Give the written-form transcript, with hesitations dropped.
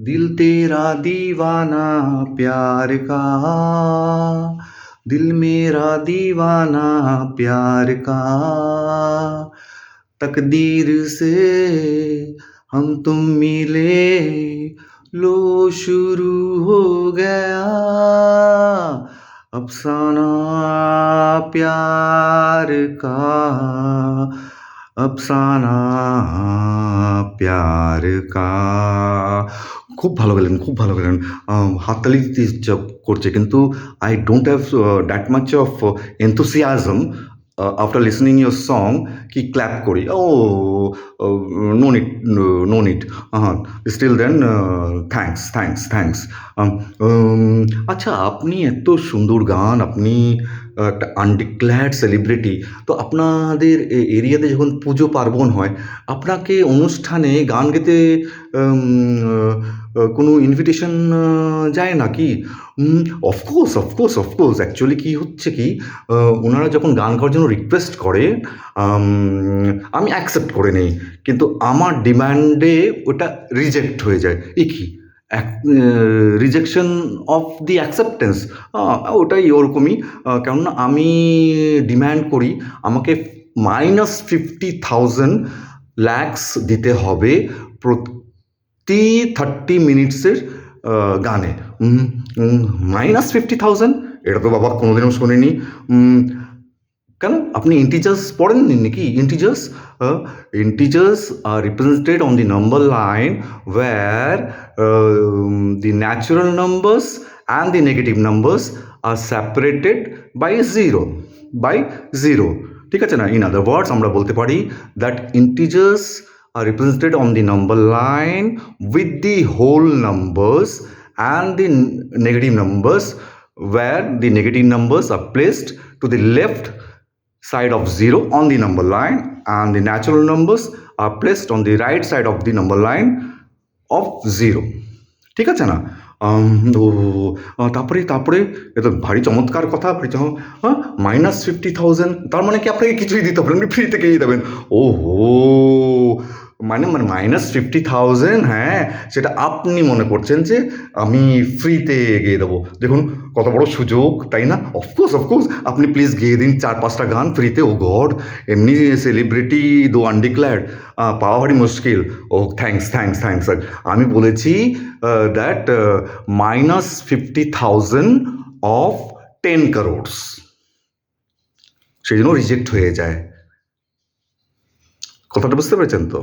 दिल तेरा दीवाना प्यार का, दिल मेरा दीवाना प्यार का, तकदीर से हम तुम मिले, लो शुरू हो गया अफसाना प्यार का, अफसाना প্যার কা। খুব ভালো গেলেন, খুব ভালো গেলেন। হাততালি দিতে ইচ্ছা করছে, কিন্তু I don't have that much of enthusiasm after listening your song কি ক্ল্যাপ করি। Oh no need, no need. Still then thanks thanks thanks. আচ্ছা, আপনি এত সুন্দর গান, আপনি একটা আনডিক্লেয়ার্ড সেলিব্রিটি, তো আপনাদের এরিয়াতে যখন পুজো পার্বণ হয়, আপনাকে অনুষ্ঠানে গান গেতে কোনো ইনভিটেশন যায় না কি? Of course of course of course. অ্যাকচুয়ালি কী হচ্ছে কি, ওনারা যখন গান গাওয়ার জন্য রিকোয়েস্ট করে, আমি অ্যাকসেপ্ট করে নিই, কিন্তু আমার ডিম্যান্ডে ওটা রিজেক্ট হয়ে যায়। এ কী রিজেকশন অফ দি অ্যাকসেপ্টেন্স, ওটাই ওরকমই। কেননা আমি ডিম্যান্ড করি আমাকে -50,000 ল্যাক্স দিতে হবে প্রতি 30 মিনিটসের গানে। -50,000, এটা তো বাবা কোনোদিনও শুনিনি। কেন আপনি ইন্টিজার্স পড়েননি নাকি? Integers integers are represented on the number line where the natural numbers and the negative numbers are separated by zero. ঠিক আছে না? In other words, আমরা বলতে পারি that integers are represented on the number line with the whole numbers and the negative numbers, where the negative numbers are placed to the left side of zero on the number line and the natural numbers are placed on the right side of the number line of zero. ঠিক আছে না? তারপরে এ তো ভারী চমৎকার কথা। -50,000, তার মানে কি আপনাকে কিছুই দিতে হবে না, আপনি ফ্রি থেকেই দেবেন? ওহো, মানে -50,000, হ্যাঁ, সেটা আপনি মনে করছেন যে আমি ফ্রিতে গিয়ে দেবো। দেখুন কত বড় সুযোগ, তাই না? অফকোর্স অফকোর্স, আপনি প্লিজ গিয়ে দিন 4-5টা গান ফ্রিতে। ও গড, এমনি সেলিব্রিটি দো আনডিক্লেয়ার্ড পাওয়া ভারী মুশকিল। ও থ্যাঙ্কস থ্যাঙ্কস থ্যাঙ্কস স্যার। আমি বলেছি দ্যাট -50,000 অফ 10 crores, সেই জন্য রিজেক্ট হয়ে যায়। কথাটা বুঝতে পেরেছেন তো?